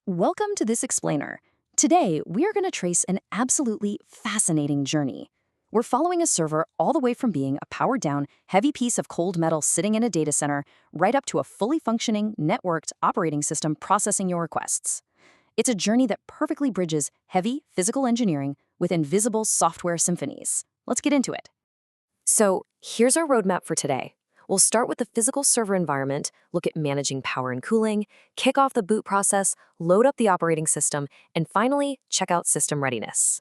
Welcome to this explainer. Today, we are going to trace an absolutely fascinating journey. We're following a server all the way from being a powered-down, heavy piece of cold metal sitting in a data center right up to a fully functioning, networked operating system processing your requests. It's a journey that perfectly bridges heavy physical engineering with invisible software symphonies. Let's get into it. So here's our roadmap for today. We'll start with the physical server environment, look at managing power and cooling, kick off the boot process, load up the operating system, and finally, check out system readiness.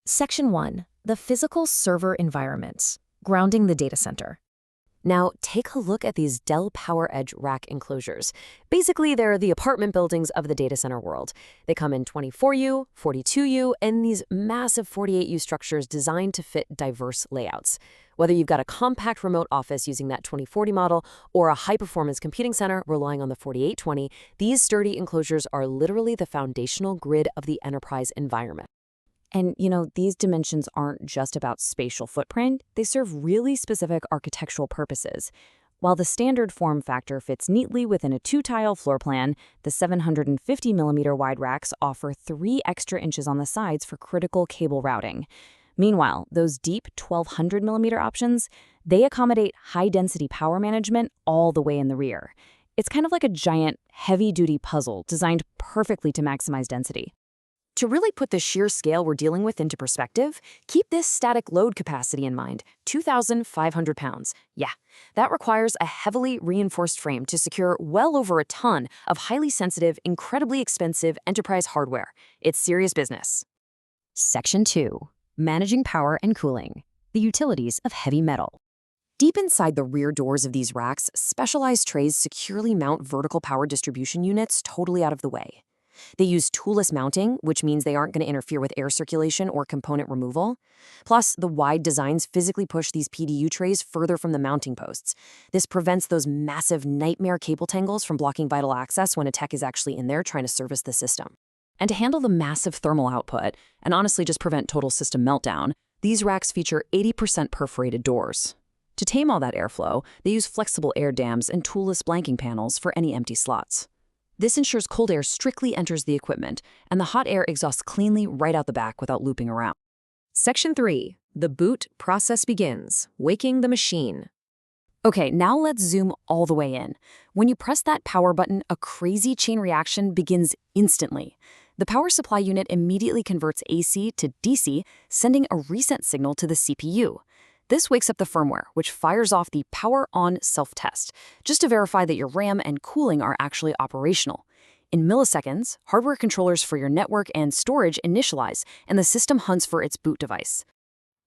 Section 1. The physical server environment, grounding the data center. Now, take a look at these Dell PowerEdge rack enclosures. Basically, they're the apartment buildings of the data center world. They come in 24U, 42U, and these massive 48U structures designed to fit diverse layouts. Whether you've got a compact remote office using that 2040 model or a high-performance computing center relying on the 4820, these sturdy enclosures are literally the foundational grid of the enterprise environment. And, these dimensions aren't just about spatial footprint, they serve really specific architectural purposes. While the standard form factor fits neatly within a 2-tile floor plan, the 750mm wide racks offer 3 extra inches on the sides for critical cable routing. Meanwhile, those deep 1200mm options, they accommodate high-density power management all the way in the rear. It's kind of like a giant, heavy-duty puzzle designed perfectly to maximize density. To really put the sheer scale we're dealing with into perspective, keep this static load capacity in mind, 2,500 pounds. Yeah, that requires a heavily reinforced frame to secure well over a ton of highly sensitive, incredibly expensive enterprise hardware. It's serious business. Section 2. Managing power and cooling, the utilities of heavy metal. Deep inside the rear doors of these racks, specialized trays securely mount vertical power distribution units totally out of the way. They use toolless mounting, which means they aren't going to interfere with air circulation or component removal. Plus, the wide designs physically push these PDU trays further from the mounting posts. This prevents those massive nightmare cable tangles from blocking vital access when a tech is actually in there trying to service the system. And to handle the massive thermal output, and honestly just prevent total system meltdown, these racks feature 80% perforated doors. To tame all that airflow, they use flexible air dams and toolless blanking panels for any empty slots. This ensures cold air strictly enters the equipment, and the hot air exhausts cleanly right out the back without looping around. Section 3. The boot process begins, waking the machine. Okay, now let's zoom all the way in. When you press that power button, a crazy chain reaction begins instantly. The power supply unit immediately converts AC to DC, sending a reset signal to the CPU. This wakes up the firmware, which fires off the power on self-test, just to verify that your RAM and cooling are actually operational. In milliseconds, hardware controllers for your network and storage initialize, and the system hunts for its boot device.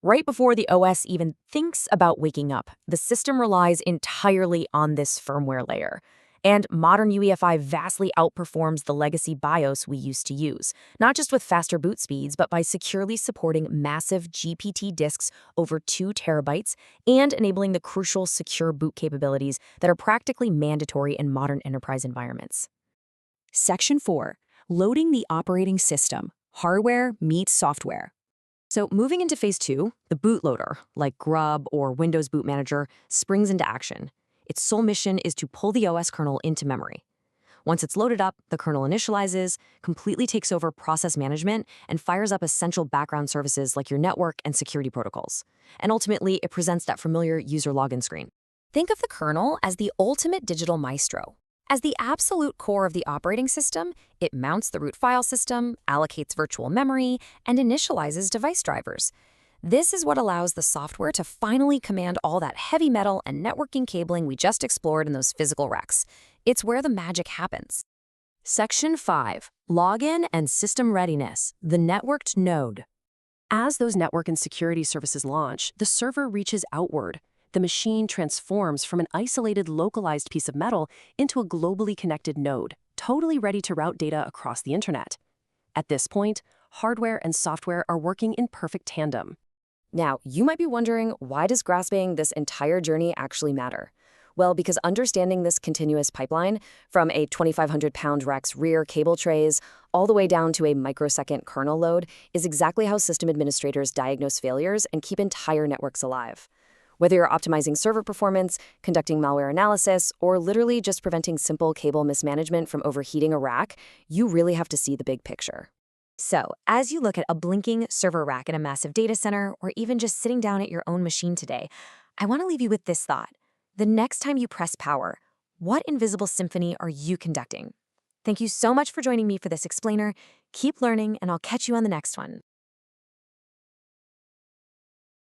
Right before the OS even thinks about waking up, the system relies entirely on this firmware layer. And modern UEFI vastly outperforms the legacy BIOS we used to use, not just with faster boot speeds, but by securely supporting massive GPT disks over 2 terabytes and enabling the crucial secure boot capabilities that are practically mandatory in modern enterprise environments. Section 4. Loading the operating system, hardware meets software. So moving into phase 2, the bootloader, like Grub or Windows Boot Manager, springs into action. Its sole mission is to pull the OS kernel into memory. Once it's loaded up, the kernel initializes, completely takes over process management, and fires up essential background services like your network and security protocols. And ultimately, it presents that familiar user login screen. Think of the kernel as the ultimate digital maestro. As the absolute core of the operating system, it mounts the root file system, allocates virtual memory, and initializes device drivers. This is what allows the software to finally command all that heavy metal and networking cabling we just explored in those physical racks. It's where the magic happens. Section 5. Login and system readiness, the networked node. As those network and security services launch, the server reaches outward. The machine transforms from an isolated, localized piece of metal into a globally connected node, totally ready to route data across the internet. At this point, hardware and software are working in perfect tandem. Now, you might be wondering, why does grasping this entire journey actually matter? Well, because understanding this continuous pipeline, from a 2,500-pound rack's rear cable trays all the way down to a microsecond kernel load, is exactly how system administrators diagnose failures and keep entire networks alive. Whether you're optimizing server performance, conducting malware analysis, or literally just preventing simple cable mismanagement from overheating a rack, you really have to see the big picture. So, as you look at a blinking server rack in a massive data center, or even just sitting down at your own machine today, I want to leave you with this thought. The next time you press power, what invisible symphony are you conducting? Thank you so much for joining me for this explainer. Keep learning, and I'll catch you on the next one.